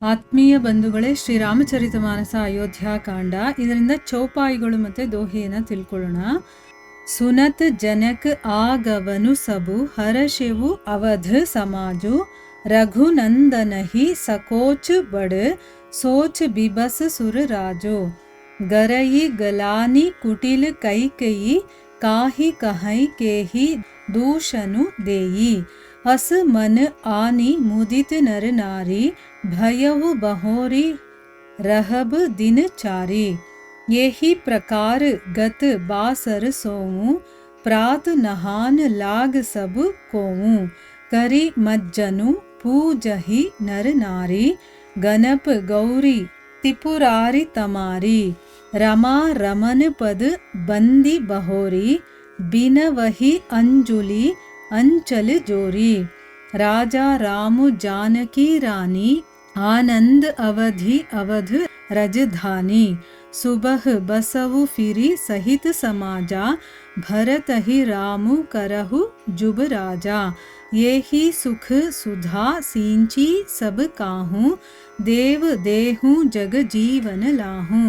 ಆತ್ಮೀಯ ಬಂಧುಗಳೇ, ಶ್ರೀರಾಮಚರಿತಮಾನಸ ಅಯೋಧ್ಯಾಕಾಂಡ. ಇದರಿಂದ ಚೌಪಾಯಿಗಳು ಮತ್ತು ದೋಹೆಯನ್ನು ತಿಳ್ಕೊಳ್ಳೋಣ. ಸುನತ್ ಜನಕ್ ಆಗವನು ಸಬು ಹರಶಿವು ಅವಧ ಸಮಾಜು ರಘುನಂದನಹಿ ಸಕೋಚ್ ಬಡ್ ಸೋಚ್ ಬಿಬಸ್ ಸುರ ರಾಜು ಗರಯಿ ಗಲಾನಿ ಕುಟಿಲ್ ಕೈಕಯಿ ಕಾಹಿ ಕಹೈ ಕೇಹಿ ದೂಷನು ದೇಯಿ अस मन आनी मुदित नर नारी भयउ बहोरी रहब दिन चारी यही प्रकार गत बासर सोऊं प्रात नहान लाग सब कोऊं करी मज्जनु पूजहि नर नारी गणप गौरी त्रिपुरारी तमारी रमा रमन पद बंदी बहोरी बिनवहि अंजुली अंचल जोरी राजा राम जानकी रानी आनंद अवधि अवध रजधानी सुबह बसवु फिरी सहित समाजा भरत ही रामु करहु जुब राजा ये ही सुख सुधा सींची सब काहू देव देहू जग जीवन लाहू.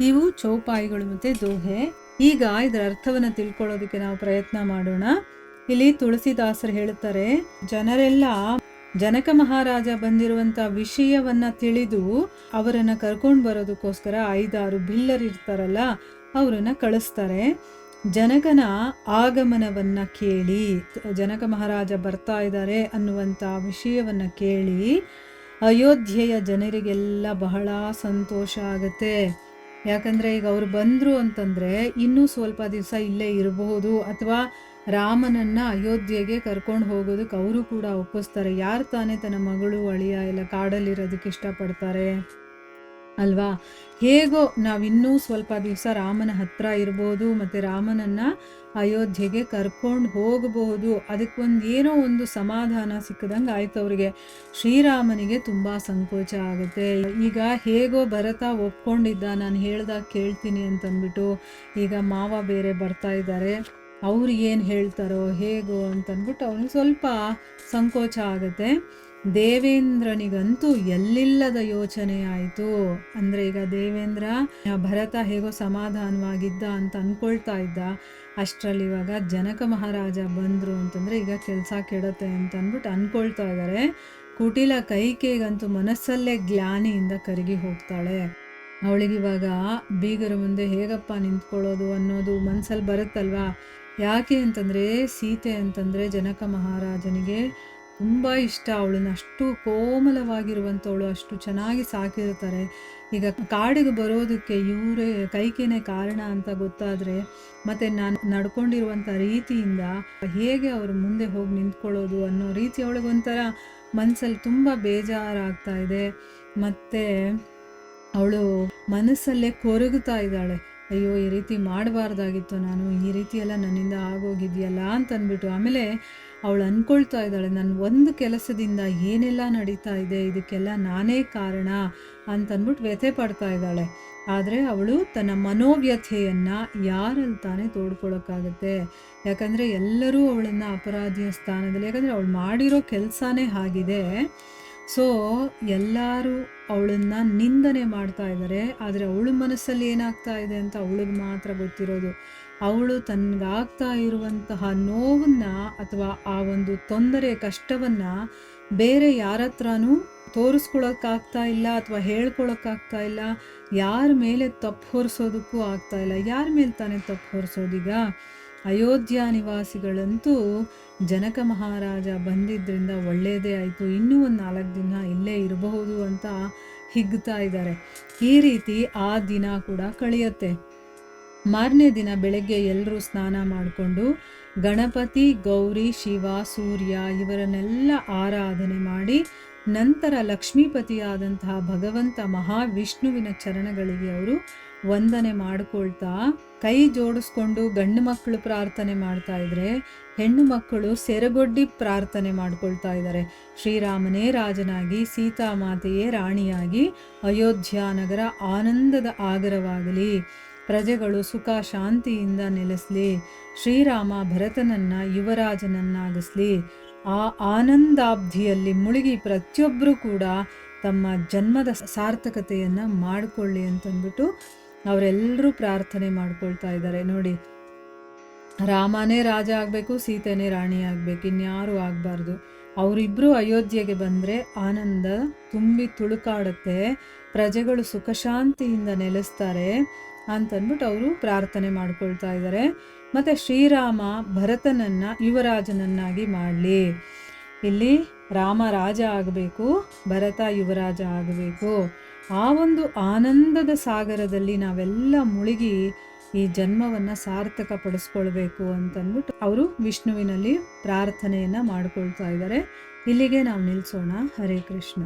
ಇವು ಚೌಪಾಯಿಗಳು ಮತ್ತು ದೋಹೆ. ಈಗ ಇದರ ಅರ್ಥವನ್ನು ತಿಳ್ಕೊಳ್ಳೋದಕ್ಕೆ ನಾವು ಪ್ರಯತ್ನ ಮಾಡೋಣ. ಇಲ್ಲಿ ತುಳಸಿದಾಸರು ಹೇಳುತ್ತಾರೆ, ಜನರೆಲ್ಲ ಜನಕ ಮಹಾರಾಜ ಬಂದಿರುವಂತ ವಿಷಯವನ್ನ ತಿಳಿದು ಅವರನ್ನ ಕರ್ಕೊಂಡು ಬರೋದಕ್ಕೋಸ್ಕರ 5-6 ಬಿಲ್ಲರಿರ್ತಾರಲ್ಲ ಅವರನ್ನ ಕಳಿಸ್ತಾರೆ. ಜನಕನ ಆಗಮನವನ್ನ ಕೇಳಿ, ಜನಕ ಮಹಾರಾಜ ಬರ್ತಾ ಇದ್ದಾರೆ ಅನ್ನುವಂಥ ವಿಷಯವನ್ನ ಕೇಳಿ ಅಯೋಧ್ಯೆಯ ಜನರಿಗೆಲ್ಲ ಬಹಳ ಸಂತೋಷ ಆಗುತ್ತೆ. ಯಾಕಂದರೆ ಈಗ ಅವರು ಬಂದರು ಅಂತಂದರೆ ಇನ್ನೂ ಸ್ವಲ್ಪ ದಿವಸ ಇಲ್ಲೇ ಇರಬಹುದು, ಅಥವಾ ರಾಮನನ್ನ ಅಯೋಧ್ಯೆಗೆ ಕರ್ಕೊಂಡು ಹೋಗೋದಕ್ಕೆ ಅವರು ಕೂಡ ಒಪ್ಪಿಸ್ತಾರೆ. ಯಾರು ತಾನೇ ತನ್ನ ಮಗಳು ಅಳಿಯ ಎಲ್ಲ ಕಾಡಲ್ಲಿರೋದಕ್ಕೆ ಇಷ್ಟಪಡ್ತಾರೆ ಅಲ್ವಾ? ಹೇಗೋ ನಾವಿನ್ನೂ ಸ್ವಲ್ಪ ದಿವಸ ರಾಮನ ಹತ್ರ ಇರ್ಬೋದು ಮತ್ತು ರಾಮನನ್ನು ಅಯೋಧ್ಯೆಗೆ ಕರ್ಕೊಂಡು ಹೋಗಬಹುದು, ಅದಕ್ಕೊಂದು ಏನೋ ಒಂದು ಸಮಾಧಾನ ಸಿಕ್ಕದಂಗೆ ಆಯ್ತು ಅವರಿಗೆ. ಶ್ರೀರಾಮನಿಗೆ ತುಂಬ ಸಂಕೋಚ ಆಗುತ್ತೆ. ಈಗ ಹೇಗೋ ಭರತ ಒಪ್ಕೊಂಡಿದ್ದ, ನಾನು ಹೇಳ್ದಾಗ ಕೇಳ್ತೀನಿ ಅಂತಂದ್ಬಿಟ್ಟು, ಈಗ ಮಾವ ಬೇರೆ ಬರ್ತಾ ಇದ್ದಾರೆ, ಅವ್ರು ಏನು ಹೇಳ್ತಾರೋ ಹೇಗೋ ಅಂತಂದ್ಬಿಟ್ಟು ಅವನಿಗೆ ಸ್ವಲ್ಪ ಸಂಕೋಚ ಆಗುತ್ತೆ. ದೇವೇಂದ್ರನಿಗಂತೂ ಎಲ್ಲಿಲ್ಲದ ಯೋಚನೆ ಆಯಿತು. ಅಂದರೆ ಈಗ ದೇವೇಂದ್ರ ಭರತ ಹೇಗೋ ಸಮಾಧಾನವಾಗಿದ್ದ ಅಂತ ಅಂದ್ಕೊಳ್ತಾ ಇದ್ದ, ಅಷ್ಟರಲ್ಲಿ ಇವಾಗ ಜನಕ ಮಹಾರಾಜ ಬಂದರು ಅಂತಂದರೆ ಈಗ ಕೆಲಸ ಕೆಡುತ್ತೆ ಅಂತ ಅಂದ್ಬಿಟ್ಟು ಅಂದ್ಕೊಳ್ತಾ ಇದ್ದಾರೆ. ಕುಟಿಲ ಕೈಕೇಗಂತೂ ಮನಸ್ಸಲ್ಲೇ ಗ್ಲಾನಿಯಿಂದ ಕರಗಿ ಹೋಗ್ತಾಳೆ. ಅವಳಿಗಿವಾಗ ಬೀಗರ ಮುಂದೆ ಹೇಗಪ್ಪ ನಿಂತ್ಕೊಳ್ಳೋದು ಅನ್ನೋದು ಮನಸ್ಸಲ್ಲಿ ಬರುತ್ತಲ್ವಾ. ಯಾಕೆ ಅಂತಂದರೆ ಸೀತೆ ಅಂತಂದರೆ ಜನಕ ಮಹಾರಾಜನಿಗೆ ತುಂಬ ಇಷ್ಟ. ಅವಳನ್ನ ಅಷ್ಟು ಕೋಮಲವಾಗಿರುವಂಥವಳು, ಅಷ್ಟು ಚೆನ್ನಾಗಿ ಸಾಕಿರ್ತಾರೆ. ಈಗ ಕಾಡಿಗೆ ಬರೋದಕ್ಕೆ ಇವರೇ ಕೈಕೇನೆ ಕಾರಣ ಅಂತ ಗೊತ್ತಾದರೆ, ಮತ್ತು ನಾನು ನಡ್ಕೊಂಡಿರುವಂಥ ರೀತಿಯಿಂದ ಹೇಗೆ ಅವರು ಮುಂದೆ ಹೋಗಿ ನಿಂತ್ಕೊಳ್ಳೋದು ಅನ್ನೋ ರೀತಿ ಅವಳಿಗೊಂಥರ ಮನಸ್ಸಲ್ಲಿ ತುಂಬ ಬೇಜಾರಾಗ್ತಾ ಇದೆ. ಮತ್ತು ಅವಳು ಮನಸ್ಸಲ್ಲೇ ಕೊರಗುತ್ತಾ ಇದ್ದಾಳೆ, ಅಯ್ಯೋ ಈ ರೀತಿ ಮಾಡಬಾರ್ದಾಗಿತ್ತು, ನಾನು ಈ ರೀತಿ ಎಲ್ಲ ನನ್ನಿಂದ ಆಗೋಗಿದೆಯಲ್ಲ ಅಂತಂದ್ಬಿಟ್ಟು. ಆಮೇಲೆ ಅವಳು ಅಂದ್ಕೊಳ್ತಾ ಇದ್ದಾಳೆ, ನನ್ನ ಒಂದು ಕೆಲಸದಿಂದ ಏನೆಲ್ಲ ನಡೀತಾ ಇದೆ ಇದಕ್ಕೆಲ್ಲ ನಾನೇ ಕಾರಣ ಅಂತಂದ್ಬಿಟ್ಟು ವ್ಯಥೆ ಪಡ್ತಾ ಇದ್ದಾಳೆ. ಆದರೆ ಅವಳು ತನ್ನ ಮನೋವ್ಯಥೆಯನ್ನು ಯಾರಲ್ಲಿ ತಾನೇ ತೋಡ್ಕೊಳ್ಳೋಕ್ಕಾಗುತ್ತೆ? ಯಾಕಂದರೆ ಎಲ್ಲರೂ ಅವಳನ್ನು ಅಪರಾಧಿಯ ಸ್ಥಾನದಲ್ಲಿ, ಯಾಕಂದರೆ ಅವಳು ಮಾಡಿರೋ ಕೆಲಸನೇ ಆಗಿದೆ. ಸೊ ಎಲ್ಲರೂ ಅವಳನ್ನು ನಿಂದನೆ ಮಾಡ್ತಾ ಇದ್ದಾರೆ. ಆದರೆ ಅವಳ ಮನಸ್ಸಲ್ಲಿ ಏನಾಗ್ತಾ ಇದೆ ಅಂತ ಅವಳಿಗೆ ಮಾತ್ರ ಗೊತ್ತಿರೋದು. ಅವಳು ತನಗಾಗ್ತಾ ಇರುವಂತಹ ನೋವನ್ನು ಅಥವಾ ಆ ಒಂದು ತೊಂದರೆ ಕಷ್ಟವನ್ನು ಬೇರೆ ಯಾರ ಹತ್ರನೂ ತೋರಿಸ್ಕೊಳಕ್ಕಾಗ್ತಾ ಇಲ್ಲ, ಅಥವಾ ಹೇಳ್ಕೊಳಕ್ಕಾಗ್ತಾ ಇಲ್ಲ. ಯಾರ ಮೇಲೆ ತಪ್ಪು ಹೊರಿಸೋದಕ್ಕೂ ಆಗ್ತಾ ಇಲ್ಲ. ಯಾರ ಮೇಲೆ ತಾನೇ ತಪ್ಪು ಹೊರಿಸೋದೀಗ? ಅಯೋಧ್ಯ ನಿವಾಸಿಗಳಂತೂ ಜನಕ ಮಹಾರಾಜ ಬಂದಿದ್ದರಿಂದ ಒಳ್ಳೆಯದೇ ಆಯಿತು, ಇನ್ನೂ ಒಂದು 4 ದಿನ ಇಲ್ಲೇ ಇರಬಹುದು ಅಂತ ಹಿಗ್ತಾ ಇದ್ದಾರೆ. ಈ ರೀತಿ ಆ ದಿನ ಕೂಡ ಕಳೆಯುತ್ತೆ. ಮಾರನೇ ದಿನ ಬೆಳಗ್ಗೆ ಎಲ್ಲರೂ ಸ್ನಾನ ಮಾಡಿಕೊಂಡು ಗಣಪತಿ, ಗೌರಿ, ಶಿವ, ಸೂರ್ಯ ಇವರನ್ನೆಲ್ಲ ಆರಾಧನೆ ಮಾಡಿ ನಂತರ ಲಕ್ಷ್ಮೀಪತಿಯಾದಂತಹ ಭಗವಂತ ಮಹಾವಿಷ್ಣುವಿನ ಚರಣಗಳಿಗೆ ಅವರು ವಂದನೆ ಮಾಡಿಕೊಳ್ತಾ ಕೈ ಜೋಡಿಸ್ಕೊಂಡು ಗಂಡು ಮಕ್ಕಳು ಪ್ರಾರ್ಥನೆ ಮಾಡ್ತಾ ಇದ್ರೆ, ಹೆಣ್ಣು ಮಕ್ಕಳು ಸೆರಗೊಡ್ಡಿ ಪ್ರಾರ್ಥನೆ ಮಾಡ್ಕೊಳ್ತಾ ಇದ್ದಾರೆ. ಶ್ರೀರಾಮನೇ ರಾಜನಾಗಿ, ಸೀತಾಮಾತೆಯೇ ರಾಣಿಯಾಗಿ ಅಯೋಧ್ಯ ನಗರ ಆನಂದದ ಆಗರವಾಗಲಿ, ಪ್ರಜೆಗಳು ಸುಖ ಶಾಂತಿಯಿಂದ ನೆಲೆಸಲಿ, ಶ್ರೀರಾಮ ಭರತನನ್ನ ಯುವರಾಜನನ್ನಾಗಿಸಲಿ. ಆ ಆನಂದಾಬ್ಧಿಯಲ್ಲಿ ಮುಳುಗಿ ಪ್ರತಿಯೊಬ್ಬರೂ ಕೂಡ ತಮ್ಮ ಜನ್ಮದ ಸಾರ್ಥಕತೆಯನ್ನು ಮಾಡಿಕೊಳ್ಳಿ ಅಂತಂದ್ಬಿಟ್ಟು ಅವರೆಲ್ಲರೂ ಪ್ರಾರ್ಥನೆ ಮಾಡ್ಕೊಳ್ತಾ ಇದ್ದಾರೆ. ನೋಡಿ, ರಾಮನೇ ರಾಜ ಆಗಬೇಕು, ಸೀತೆನೇ ರಾಣಿ ಆಗಬೇಕು, ಇನ್ಯಾರೂ ಆಗಬಾರ್ದು. ಅವರಿಬ್ಬರು ಅಯೋಧ್ಯೆಗೆ ಬಂದರೆ ಆನಂದ ತುಂಬಿ ತುಳುಕಾಡುತ್ತೆ, ಪ್ರಜೆಗಳು ಸುಖ ಶಾಂತಿಯಿಂದ ನೆಲೆಸ್ತಾರೆ ಅಂತಂದ್ಬಿಟ್ಟು ಅವರು ಪ್ರಾರ್ಥನೆ ಮಾಡ್ಕೊಳ್ತಾ ಇದ್ದಾರೆ. ಮತ್ತು ಶ್ರೀರಾಮ ಭರತನನ್ನು ಯುವರಾಜನನ್ನಾಗಿ ಮಾಡಲಿ. ಇಲ್ಲಿ ರಾಮ ರಾಜ ಆಗಬೇಕು, ಭರತ ಯುವರಾಜ ಆಗಬೇಕು. ಆ ಒಂದು ಆನಂದದ ಸಾಗರದಲ್ಲಿ ನಾವೆಲ್ಲ ಮುಳುಗಿ ಈ ಜನ್ಮವನ್ನು ಸಾರ್ಥಕ ಪಡಿಸ್ಕೊಳ್ಬೇಕು ಅಂತಂದ್ಬಿಟ್ಟು ಅವರು ವಿಷ್ಣುವಿನಲ್ಲಿ ಪ್ರಾರ್ಥನೆಯನ್ನು ಮಾಡ್ಕೊಳ್ತಾ ಇದ್ದಾರೆ. ಇಲ್ಲಿಗೆ ನಾವು ನಿಲ್ಲಿಸೋಣ. ಹರೇ ಕೃಷ್ಣ.